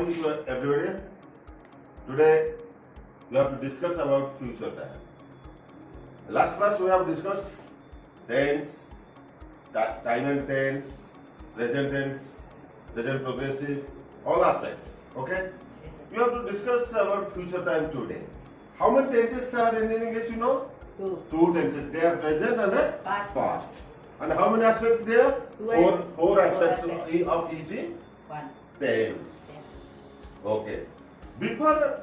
morning to everybody. Today we have to discuss about future time. Last class we have discussed tense, time and tense, present progressive, all aspects. Okay? We have to discuss about future time today. How many tenses are in English? You know? Two tenses. They are present and past. And how many aspects there? Four aspects of each tense. Okay. Before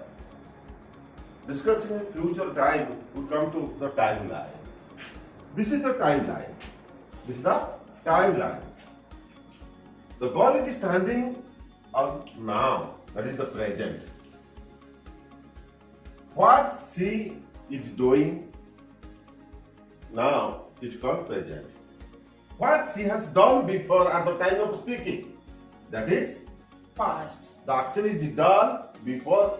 discussing future time, we come to the timeline. This is the timeline. The ball is standing on now. That is the present. What she is doing now is called present. What she has done before at the time of speaking, that is past. The action is done before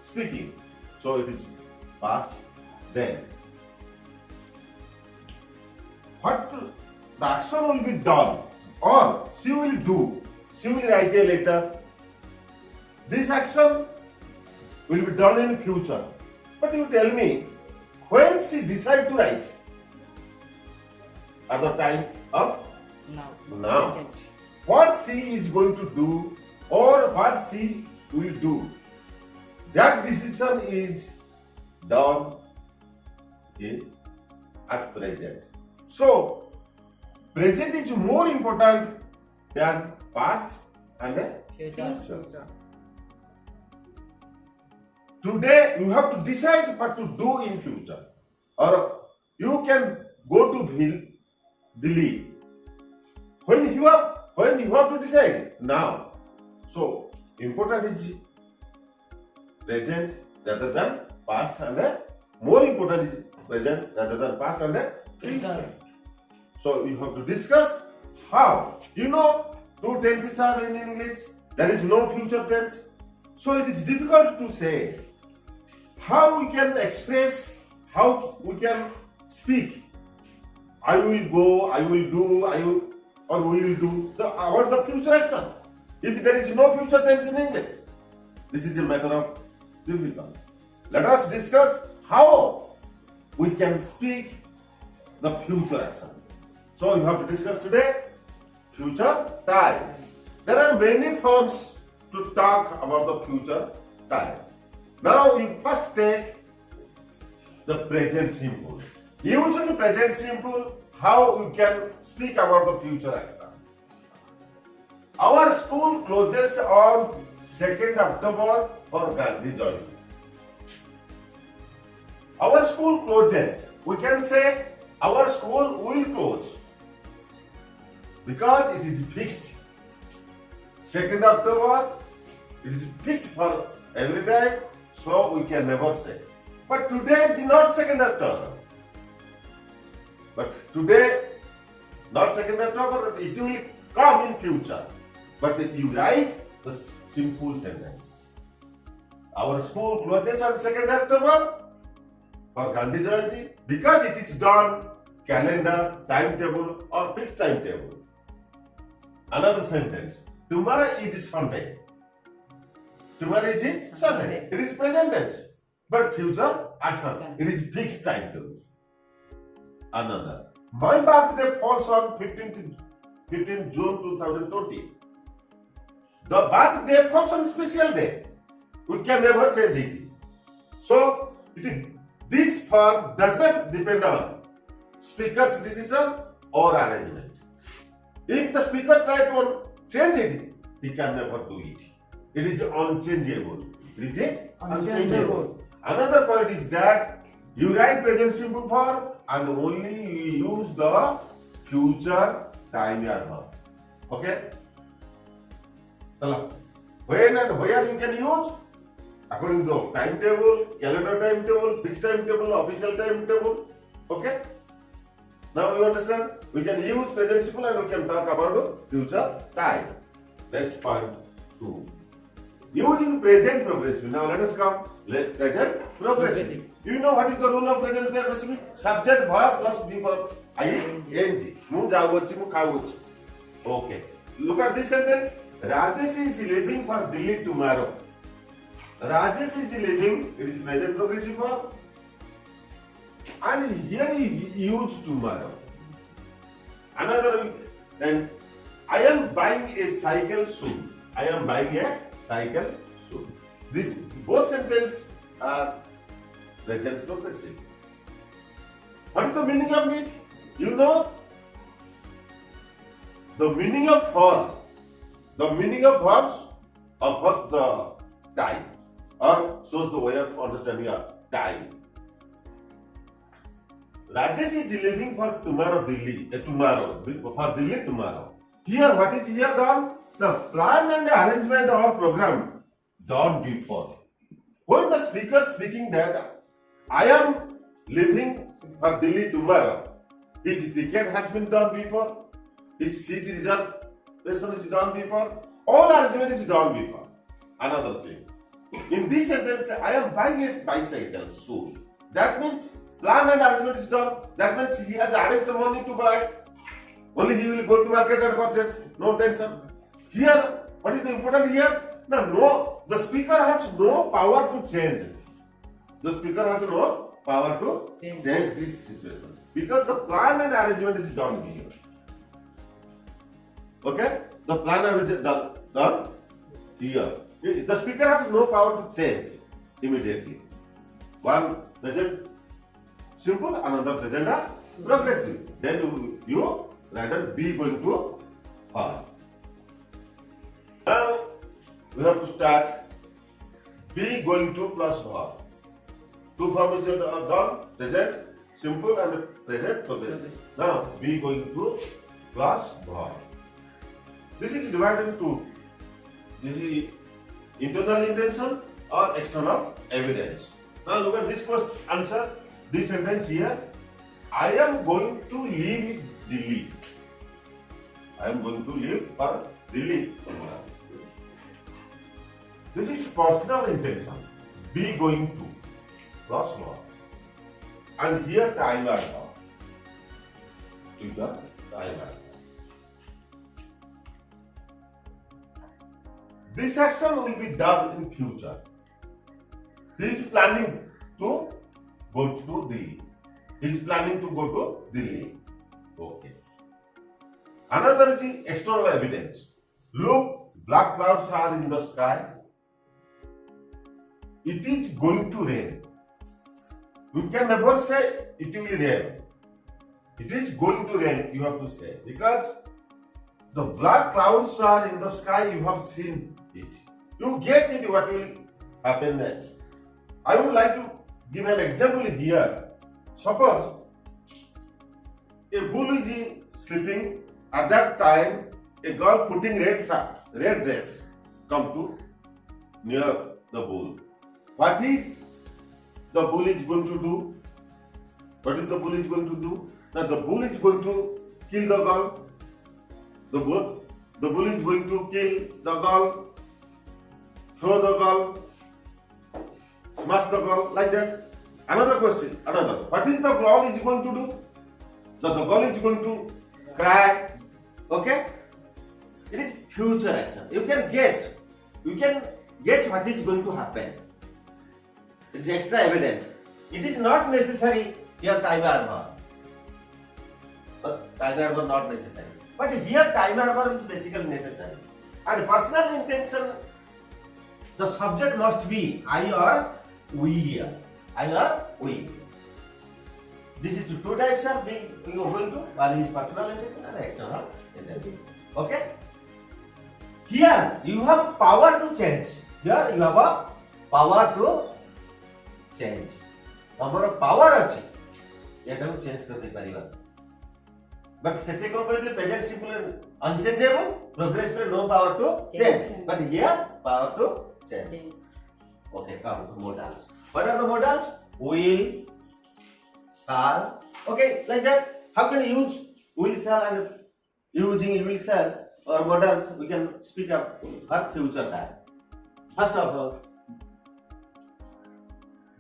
speaking, so it is past. Then what the action will be done or she will do, she will write a letter. This action will be done in future. But you tell me, when she decide to write? At the time of now. What she is going to do or what she will do, that decision is done at present. So, present is more important than past and future. Today you have to decide what to do in future, or you can go to Delhi. When you have to decide now. So important is present rather than past, and more important is present rather than past and future. So you have to discuss how. You know, two tenses are in English. There is no future tense. So it is difficult to say how we can express, how we can speak. I will go, I will do, or we will do about the future action. If there is no future tense in English, this is a matter of difficult. Let us discuss how we can speak the future action. So you have to discuss today future time. There are many forms to talk about the future time. Now you first take the present simple. Usually present simple, how you can speak about the future action. Our school closes on 2nd October for Gandhi Jayanti. Our school closes. We can say our school will close because it is fixed. 2nd October, it is fixed for every time, so we can never say. But today is not 2nd October. But today, not 2nd October, it will come in future. But you write the simple sentence. Our school closes on 2nd October for Gandhi Jayanti because it is done calendar, timetable or fixed timetable. Another sentence. Tomorrow is Sunday. Tomorrow is Sunday. It is present tense. But future action. It is fixed timetable. Another. My birthday falls on 15 June 2020. The birthday falls on special day. We can never change it. So, this form does not depend on speaker's decision or arrangement. If the speaker tries to change it, he can never do it. It is unchangeable. It is unchangeable. Another point is that you write present simple form and only you use the future time adverb. Okay? When and where you can use according to timetable, calendar timetable, fixed timetable, official timetable. Okay? Now you understand? We can use present simple and we can talk about future time. Next point 2. Using present progressive. Now let us come. Present progressive. You know what is the rule of present progressive? Subject verb plus be verb ing. Mu jauochi, mu khauochi. Okay. Look at this sentence. Rajesh is leaving for Delhi tomorrow. Rajesh is leaving, it is present progressive form. And here is used tomorrow. Another then I am buying a cycle soon. I am buying a cycle soon. These both sentences are present progressive. What is the meaning of it? You know the meaning of for. The meaning of verbs offers the time or shows the way of understanding of time. Rajesh is leaving for tomorrow Delhi. For Delhi tomorrow. Here, what is here done? The plan and arrangement or program done before. When the speaker speaking that I am leaving for Delhi tomorrow, his ticket has been done before, his seat reservation is done before, all arrangement is done before. Another thing. In this sentence, I am buying a bicycle soon. That means plan and arrangement is done. That means he has arranged the money to buy. Only he will go to market and purchase. No tension. Here, what is the important here? No, the speaker has no power to change. The speaker has no power to change this situation. Because the plan and arrangement is done here. Okay? The plan and arrangement done here. The speaker has no power to change immediately. One present simple, another present progressive. Then you rather be going to form. Now we have to start be going to plus verb. Two forms are done, present simple and present progressive. Now be going to plus verb. This is divided into this is internal intention or external evidence. Now look at this first answer. This sentence here. I am going to leave Delhi. I am going to leave for Delhi. This is personal intention. Be going to plus verb. And here time are done. Time are done. This action will be done in future. He is planning to go to Delhi. He is planning to go to Delhi. Okay. Another is external evidence. Look, black clouds are in the sky. It is going to rain. We can never say it will rain. It is going to rain, you have to say. Because the black clouds are in the sky, you have seen it. You guess it what will happen next. I would like to give an example here. Suppose a bull is sleeping. At that time, a girl putting red dress, come to near the bull. What is the bull is going to do? What is the bull is going to do? That the bull is going to kill the girl. The bull is going to kill the girl, throw the girl, smash the girl, like that. Another question, What is the girl is going to do? The girl is going to cry. Okay? It is future action. You can guess. You can guess what is going to happen. It is extra evidence. It is not necessary here time verb. Time verb not necessary. But here time verb is basically necessary. And personal intention, the subject must be I or we here. I or we. This is two types of being going to. One is personal intention and external intention. Okay? Here you have power to change. Here you have a power to change. Number of power ଅଛି ଏଟା ମୁଁ change କରିପାରିବା. But ସେଠି କ'ଣ କହିଲେ present simple unchangeable, progressive no power to change. But here power to change. Okay, come to modals. What are the modals? Will, shall. Okay, like that. How can you use will, shall and using will, shall or modals? We can speak up for future time. First of all,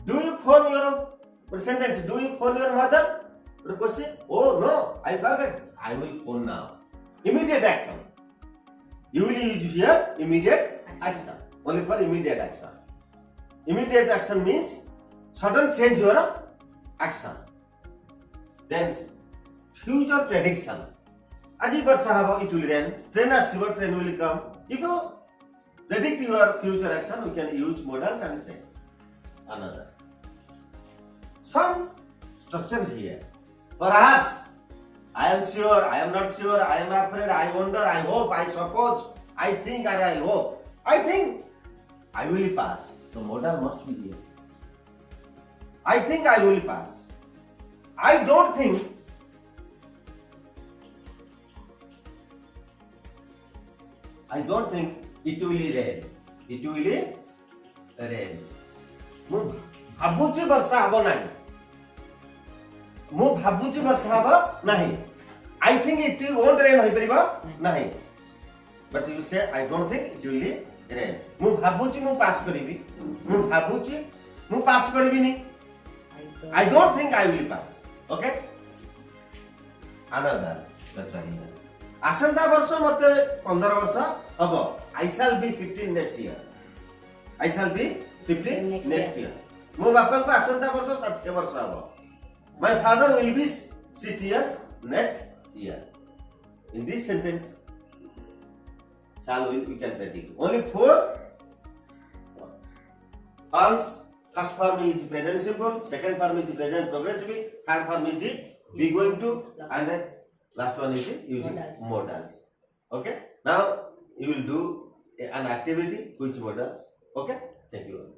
do you phone your sentence? Do you phone your mother? The question. Oh no, I forgot. I will phone now. Immediate action. You will use here immediate action. Only for immediate action. Immediate action means sudden change your action. Then future prediction. Aji barsa haba, it will rain. Train asibo, train will come. If you predict your future action, we can use modals and say another. Some structure here. Perhaps, I am sure, I am not sure, I am afraid, I wonder, I hope, I suppose, I think, or I hope. I think I will pass. The modal must be here. I think I will pass. I don't think. I don't think it will rain. It will rain. ମୁଁ ଭାବୁଛି ବର୍ଷା ହେବ ନାହିଁ. ମୁଁ ଭାବୁଛି ବର୍ଷା ହେବ ନାହିଁ. I think it won't rain ହୋଇପାରିବ ନାହିଁ. But you say I don't think it will rain. ମୁଁ ଭାବୁଛି ମୁଁ ପାସ୍ କରିବି. ମୁଁ ଭାବୁଛି ମୁଁ ପାସ୍ କରିବିନି. I don't think I will pass. Okay? Another. ଆସନ୍ତା ବର୍ଷ ମୋତେ 15 ବର୍ଷ ହେବ. I shall be 15 next year. I shall be 15 next year. ମୋ ବାପାଙ୍କୁ ଆସନ୍ତା ବର୍ଷ 60 ବର୍ଷ ହେବ. My father will be 60 years next year. In this sentence, shall we can predict. Only 4 forms. First form is present simple, second form is present progressive, third form is be going to, and last one is using modals. Okay? Now you will do an activity which modals. Okay? Thank you.